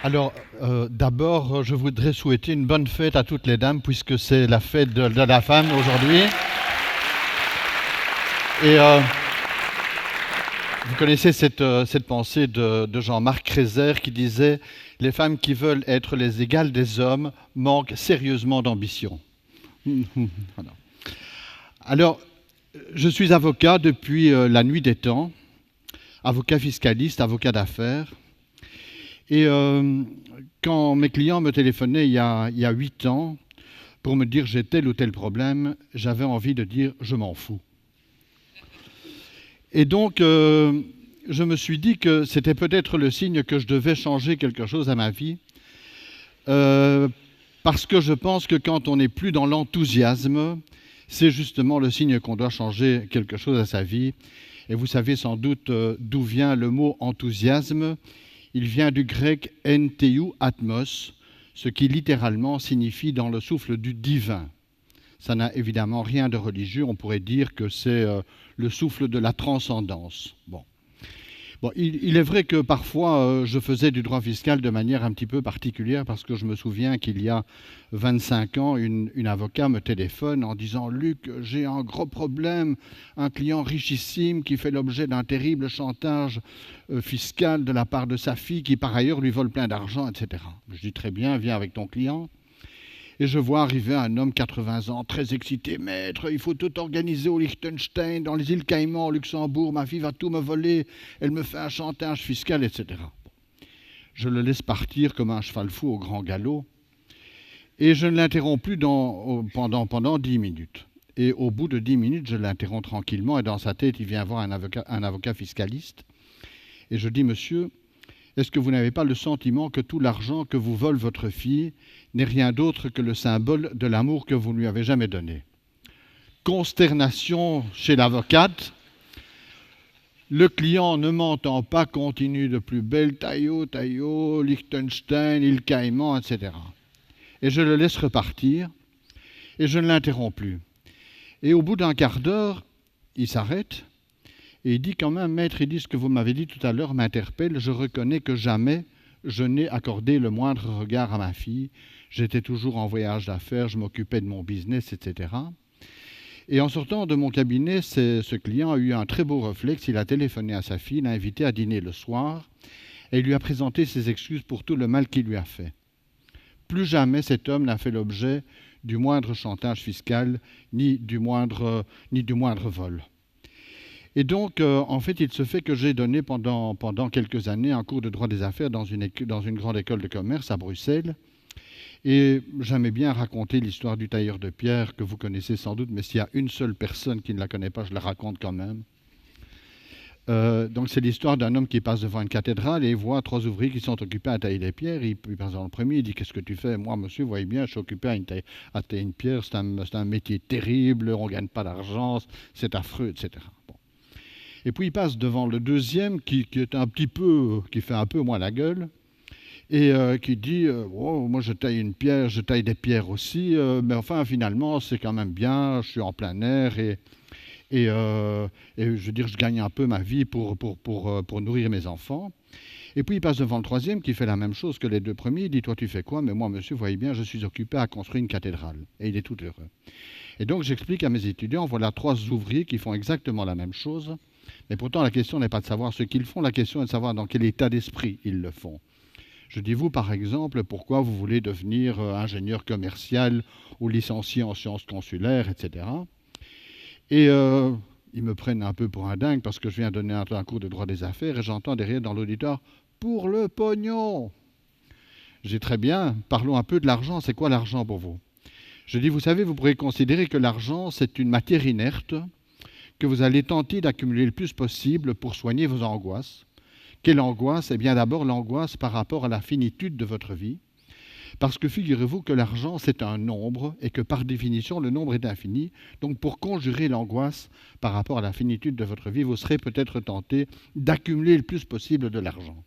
Alors, d'abord, je voudrais souhaiter une bonne fête à toutes les dames, puisque c'est la fête de la femme aujourd'hui. Et vous connaissez cette pensée de Jean-Marc Crézère qui disait les femmes qui veulent être les égales des hommes manquent sérieusement d'ambition. Voilà. Alors, je suis avocat depuis la nuit des temps, avocat fiscaliste, avocat d'affaires. Et quand mes clients me téléphonaient il y a 8 ans pour me dire j'ai tel ou tel problème, j'avais envie de dire je m'en fous. Et donc, je me suis dit que c'était peut-être le signe que je devais changer quelque chose à ma vie, euh, parce que je pense que quand on n'est plus dans l'enthousiasme, c'est justement le signe qu'on doit changer quelque chose à sa vie. Et vous savez sans doute d'où vient le mot enthousiasme. Il vient du grec entheu atmos, ce qui littéralement signifie dans le souffle du divin. Ça n'a évidemment rien de religieux, on pourrait dire que c'est le souffle de la transcendance. Bon, il est vrai que parfois je faisais du droit fiscal de manière un petit peu particulière parce que je me souviens qu'il y a 25 ans, une avocate me téléphone en disant Luc, j'ai un gros problème, un client richissime qui fait l'objet d'un terrible chantage fiscal de la part de sa fille qui par ailleurs lui vole plein d'argent, etc. Je dis très bien, viens avec ton client. Et je vois arriver un homme 80 ans, très excité. Maître, il faut tout organiser au Liechtenstein, dans les îles Caïmans, au Luxembourg. Ma fille va tout me voler. Elle me fait un chantage fiscal, etc. Je le laisse partir comme un cheval fou au grand galop. Et je ne l'interromps plus pendant 10 minutes. Et au bout de 10 minutes, je l'interromps tranquillement. Et dans sa tête, il vient voir un avocat fiscaliste. Et je dis, monsieur, est-ce que vous n'avez pas le sentiment que tout l'argent que vous vole votre fille n'est rien d'autre que le symbole de l'amour que vous ne lui avez jamais donné? Consternation chez l'avocate. Le client ne m'entend pas, continue de plus belle, Taillot, Liechtenstein, île Caïman, etc. Et je le laisse repartir et je ne l'interromps plus. Et au bout d'un quart d'heure, il s'arrête et il dit quand même, maître, il dit ce que vous m'avez dit tout à l'heure m'interpelle, je reconnais que jamais je n'ai accordé le moindre regard à ma fille. J'étais toujours en voyage d'affaires, je m'occupais de mon business, etc. Et en sortant de mon cabinet, ce client a eu un très beau réflexe. Il a téléphoné à sa fille, l'a invité à dîner le soir et il lui a présenté ses excuses pour tout le mal qu'il lui a fait. Plus jamais cet homme n'a fait l'objet du moindre chantage fiscal ni du moindre vol. Et donc, en fait, il se fait que j'ai donné pendant quelques années un cours de droit des affaires dans une grande école de commerce à Bruxelles. Et j'aimais bien raconter l'histoire du tailleur de pierre que vous connaissez sans doute, mais s'il y a une seule personne qui ne la connaît pas, je la raconte quand même. Donc c'est l'histoire d'un homme qui passe devant une cathédrale et il voit 3 ouvriers qui sont occupés à tailler des pierres. Il passe dans le premier, il dit qu'est-ce que tu fais? Moi, monsieur, vous voyez bien, je suis occupé à tailler une pierre, c'est un métier terrible, on ne gagne pas d'argent, c'est affreux, etc. Bon. Et puis il passe devant le deuxième est un petit peu, qui fait un peu moins la gueule et qui dit oh, moi je taille une pierre, je taille des pierres aussi, mais enfin finalement c'est quand même bien, je suis en plein air et je veux dire je gagne un peu ma vie pour nourrir mes enfants. Et puis il passe devant le troisième qui fait la même chose que les deux premiers. Il dit toi tu fais quoi? Mais moi monsieur, vous voyez bien, je suis occupé à construire une cathédrale. Et il est tout heureux. Et donc j'explique à mes étudiants, voilà 3 ouvriers qui font exactement la même chose. Mais pourtant la question n'est pas de savoir ce qu'ils font, la question est de savoir dans quel état d'esprit ils le font. Je dis vous par exemple, pourquoi vous voulez devenir ingénieur commercial ou licencié en sciences consulaires, etc. Et ils me prennent un peu pour un dingue parce que je viens donner un cours de droit des affaires et j'entends derrière dans l'auditoire pour le pognon. J'ai très bien, parlons un peu de l'argent. C'est quoi l'argent pour vous? Je dis, vous savez, vous pourrez considérer que l'argent, c'est une matière inerte que vous allez tenter d'accumuler le plus possible pour soigner vos angoisses. Quelle angoisse? Eh bien d'abord l'angoisse par rapport à la finitude de votre vie. Parce que figurez-vous que l'argent, c'est un nombre et que par définition, le nombre est infini. Donc pour conjurer l'angoisse par rapport à la finitude de votre vie, vous serez peut-être tenté d'accumuler le plus possible de l'argent.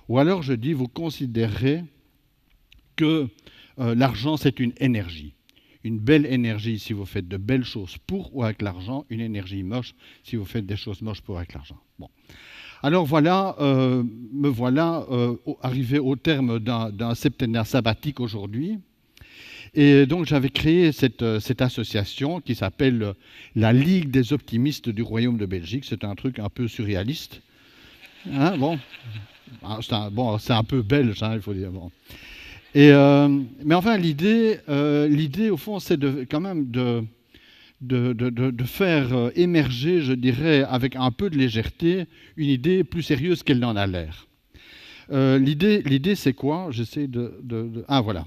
Ou alors je dis, vous considérez que l'argent, c'est une énergie. Une belle énergie si vous faites de belles choses pour ou avec l'argent, une énergie moche si vous faites des choses moches pour ou avec l'argent. Bon. Alors voilà, me voilà arrivé au terme d'un septennat sabbatique aujourd'hui. Et donc j'avais créé cette association qui s'appelle la Ligue des optimistes du Royaume de Belgique. C'est un truc un peu surréaliste. Hein, bon, c'est un peu belge, hein, il faut dire. Bon. Mais enfin, l'idée au fond, c'est quand même de faire émerger, je dirais, avec un peu de légèreté, une idée plus sérieuse qu'elle n'en a l'air. L'idée, c'est quoi? J'essaie Ah, voilà.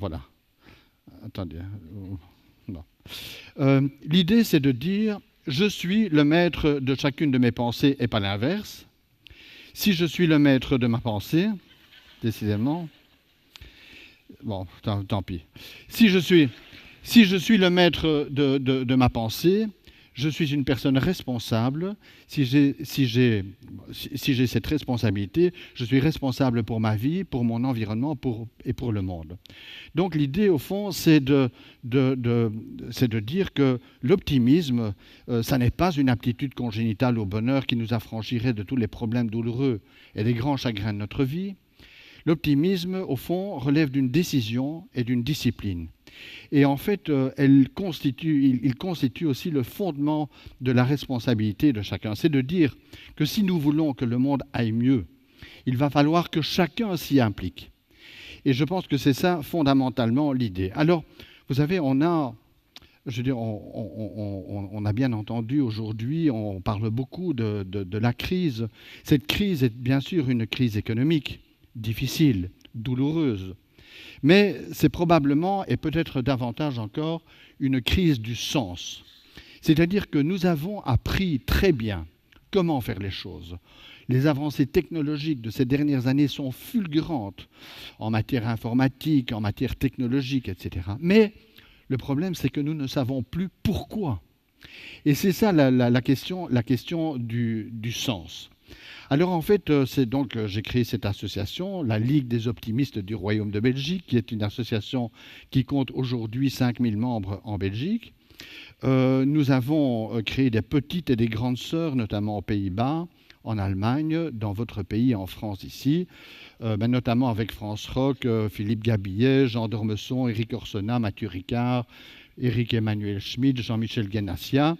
Attendez. Non. L'idée, c'est de dire, je suis le maître de chacune de mes pensées et pas l'inverse. Si je suis le maître de ma pensée, décidément, bon, tant pis. Si je suis le maître de ma pensée, je suis une personne responsable. Si j'ai cette responsabilité, je suis responsable pour ma vie, pour mon environnement et pour le monde. Donc l'idée, au fond, c'est de dire que l'optimisme, ça n'est pas une aptitude congénitale au bonheur qui nous affranchirait de tous les problèmes douloureux et des grands chagrins de notre vie. L'optimisme, au fond, relève d'une décision et d'une discipline. Et en fait, il constitue aussi le fondement de la responsabilité de chacun. C'est de dire que si nous voulons que le monde aille mieux, il va falloir que chacun s'y implique. Et je pense que c'est ça, fondamentalement, l'idée. Alors, vous savez, on a bien entendu aujourd'hui, on parle beaucoup de la crise. Cette crise est bien sûr une crise économique, difficile, douloureuse. Mais c'est probablement, et peut-être davantage encore, une crise du sens. C'est-à-dire que nous avons appris très bien comment faire les choses. Les avancées technologiques de ces dernières années sont fulgurantes en matière informatique, en matière technologique, etc. Mais le problème, c'est que nous ne savons plus pourquoi. Et c'est ça la question du sens. Alors en fait, j'ai créé cette association, la Ligue des optimistes du Royaume de Belgique, qui est une association qui compte aujourd'hui 5000 membres en Belgique. Nous avons créé des petites et des grandes sœurs, notamment aux Pays-Bas, en Allemagne, dans votre pays, en France ici, notamment avec France Rock, Philippe Gabillet, Jean d'Ormesson, Éric Orsena, Mathieu Ricard, Éric Emmanuel Schmidt, Jean-Michel Guénassia,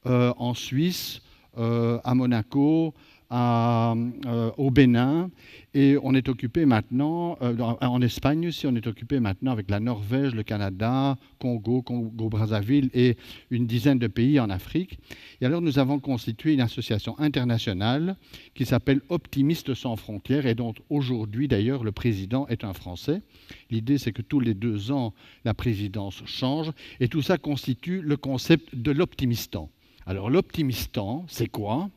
en Suisse, à Monaco, au Bénin, et on est occupé maintenant, en Espagne aussi, on est occupé maintenant avec la Norvège, le Canada, Congo-Brazzaville et une dizaine de pays en Afrique. Et alors nous avons constitué une association internationale qui s'appelle Optimistes sans frontières et dont aujourd'hui d'ailleurs le président est un Français. L'idée c'est que tous les 2 ans la présidence change et tout ça constitue le concept de l'optimistan. Alors l'optimistan, c'est quoi?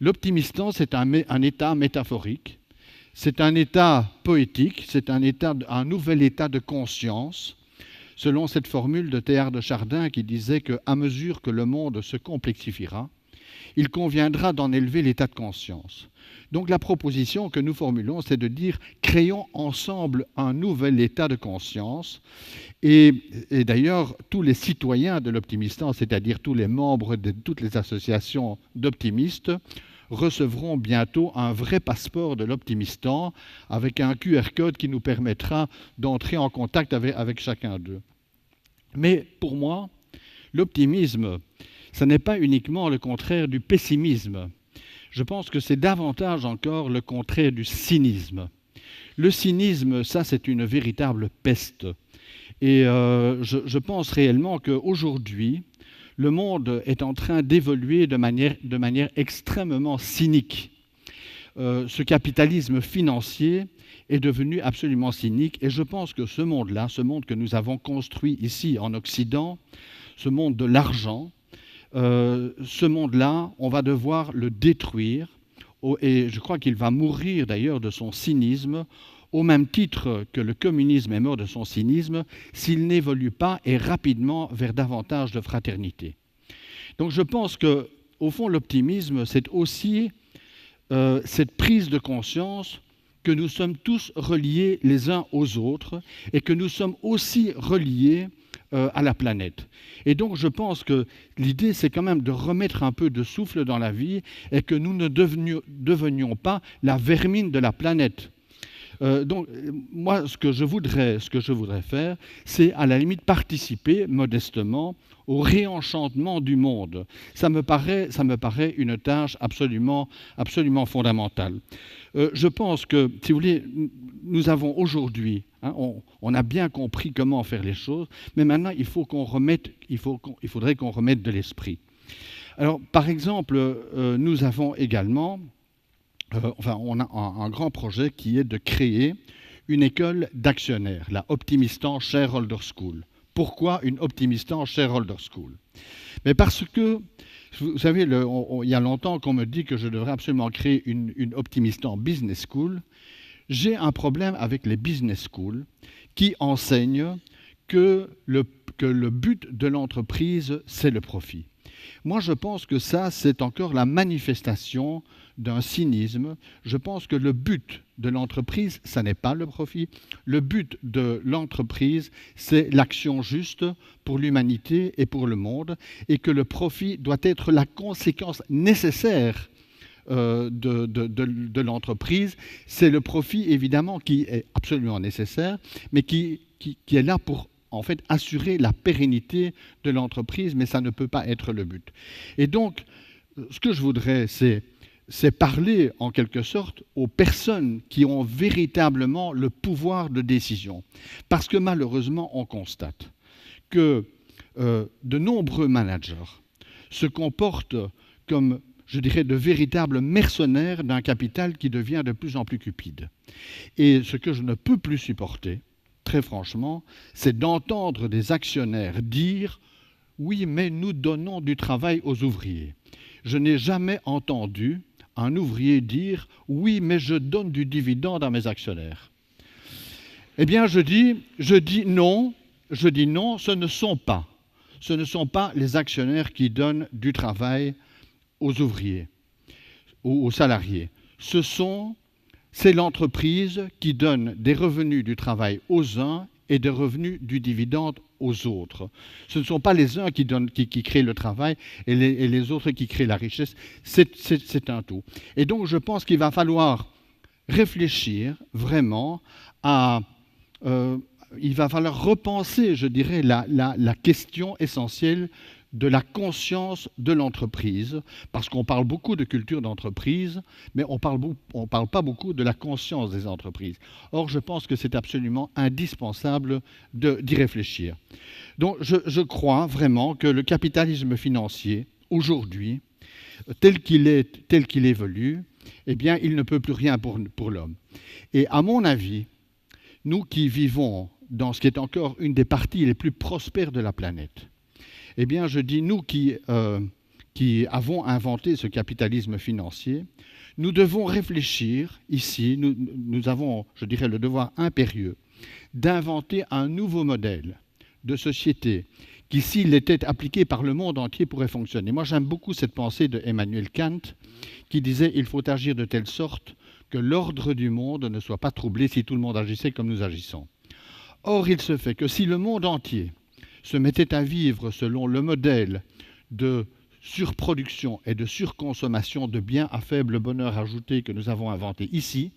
L'optimistan, c'est un état métaphorique, c'est un état poétique, c'est un nouvel état de conscience, selon cette formule de Théard de Chardin qui disait qu'à mesure que le monde se complexifiera, il conviendra d'en élever l'état de conscience. Donc la proposition que nous formulons, c'est de dire créons ensemble un nouvel état de conscience. Et d'ailleurs, tous les citoyens de l'Optimistan, c'est-à-dire tous les membres de toutes les associations d'optimistes, recevront bientôt un vrai passeport de l'Optimistan avec un QR code qui nous permettra d'entrer en contact avec chacun d'eux. Mais pour moi, l'optimisme, ce n'est pas uniquement le contraire du pessimisme. Je pense que c'est davantage encore le contraire du cynisme. Le cynisme, ça, c'est une véritable peste. Et je pense réellement qu'aujourd'hui, le monde est en train d'évoluer de manière extrêmement cynique. Ce capitalisme financier est devenu absolument cynique. Et je pense que ce monde-là, ce monde que nous avons construit ici en Occident, ce monde de l'argent, ce monde-là, on va devoir le détruire. Et je crois qu'il va mourir d'ailleurs de son cynisme, au même titre que le communisme est mort de son cynisme, s'il n'évolue pas et rapidement vers davantage de fraternité. Donc je pense qu'au fond, l'optimisme, c'est aussi cette prise de conscience que nous sommes tous reliés les uns aux autres et que nous sommes aussi reliés à la planète. Et donc je pense que l'idée, c'est quand même de remettre un peu de souffle dans la vie et que nous ne devenions pas la vermine de la planète. Moi, ce que je voudrais faire, c'est à la limite participer modestement au réenchantement du monde. Ça me paraît une tâche absolument fondamentale. Je pense que, si vous voulez, nous avons aujourd'hui, on a bien compris comment faire les choses, mais maintenant il faudrait qu'on remette de l'esprit. Alors, par exemple, nous avons également on a un grand projet qui est de créer une école d'actionnaires, la Optimistan Shareholder School. Pourquoi une Optimistan Shareholder School? Mais parce que, vous savez, il y a longtemps qu'on me dit que je devrais absolument créer une Optimistan Business School. J'ai un problème avec les business schools qui enseignent que le but de l'entreprise, c'est le profit. Moi, je pense que ça, c'est encore la manifestation d'un cynisme. Je pense que le but de l'entreprise, ça n'est pas le profit. Le but de l'entreprise, c'est l'action juste pour l'humanité et pour le monde, et que le profit doit être la conséquence nécessaire de l'entreprise. C'est le profit, évidemment, qui est absolument nécessaire, mais qui est là pour en fait assurer la pérennité de l'entreprise, mais ça ne peut pas être le but. Et donc, ce que je voudrais, c'est parler en quelque sorte aux personnes qui ont véritablement le pouvoir de décision. Parce que malheureusement, on constate que de nombreux managers se comportent comme, je dirais, de véritables mercenaires d'un capital qui devient de plus en plus cupide. Et ce que je ne peux plus supporter, très franchement, c'est d'entendre des actionnaires dire « oui, mais nous donnons du travail aux ouvriers ». Je n'ai jamais entendu un ouvrier dire « oui, mais je donne du dividende à mes actionnaires ». Eh bien, je dis non, ce ne sont pas les actionnaires qui donnent du travail aux ouvriers ou aux salariés. C'est l'entreprise qui donne des revenus du travail aux uns et des revenus du dividende aux autres. Ce ne sont pas les uns qui créent le travail et les autres qui créent la richesse. C'est un tout. Et donc, je pense qu'il va falloir réfléchir vraiment il va falloir repenser, je dirais, la question essentielle de la conscience de l'entreprise, parce qu'on parle beaucoup de culture d'entreprise, mais on parle pas beaucoup de la conscience des entreprises. Or, je pense que c'est absolument indispensable d'y réfléchir. Donc, je crois vraiment que le capitalisme financier, aujourd'hui, tel qu'il évolue, eh bien, il ne peut plus rien pour l'homme. Et à mon avis, nous qui vivons dans ce qui est encore une des parties les plus prospères de la planète, eh bien, je dis, nous qui avons inventé ce capitalisme financier, nous devons réfléchir ici, nous avons, je dirais, le devoir impérieux d'inventer un nouveau modèle de société qui, s'il était appliqué par le monde entier, pourrait fonctionner. Moi, j'aime beaucoup cette pensée de Emmanuel Kant qui disait « il faut agir de telle sorte que l'ordre du monde ne soit pas troublé si tout le monde agissait comme nous agissons ». Or, il se fait que si le monde entier se mettait à vivre selon le modèle de surproduction et de surconsommation de biens à faible bonheur ajouté que nous avons inventé ici,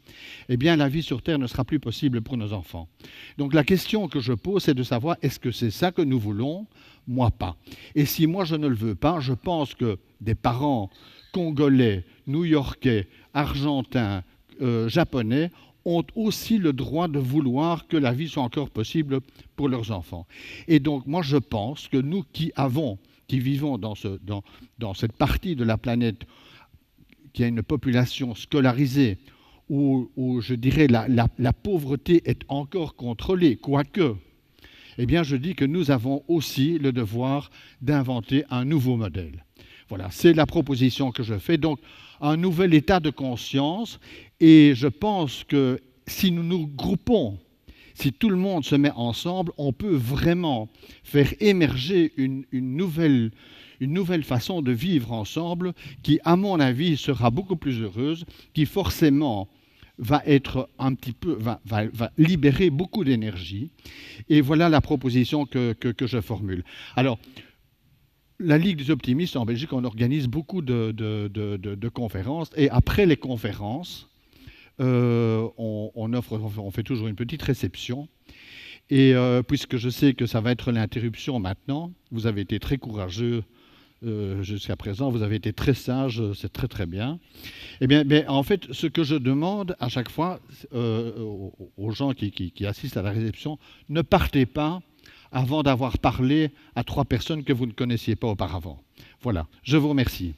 eh bien la vie sur Terre ne sera plus possible pour nos enfants. Donc la question que je pose, c'est de savoir, est-ce que c'est ça que nous voulons? Moi pas. Et si moi je ne le veux pas, je pense que des parents congolais, new-yorkais, argentins, japonais ont aussi le droit de vouloir que la vie soit encore possible pour leurs enfants. Et donc, moi, je pense que nous qui vivons dans cette partie de la planète qui a une population scolarisée, où je dirais la pauvreté est encore contrôlée, quoique, eh bien, je dis que nous avons aussi le devoir d'inventer un nouveau modèle. Voilà, c'est la proposition que je fais. Donc, un nouvel état de conscience. Et je pense que si nous nous groupons, si tout le monde se met ensemble, on peut vraiment faire émerger une nouvelle façon de vivre ensemble qui, à mon avis, sera beaucoup plus heureuse, qui forcément va être un petit peu, va libérer beaucoup d'énergie. Et voilà la proposition que je formule. Alors, la Ligue des optimistes en Belgique, on organise beaucoup de conférences. Et après les conférences, on fait toujours une petite réception. Et puisque je sais que ça va être l'interruption maintenant, vous avez été très courageux jusqu'à présent, vous avez été très sage, c'est très très bien. Eh bien, en fait, ce que je demande à chaque fois aux gens qui assistent à la réception, ne partez pas avant d'avoir parlé à 3 personnes que vous ne connaissiez pas auparavant. Voilà, je vous remercie.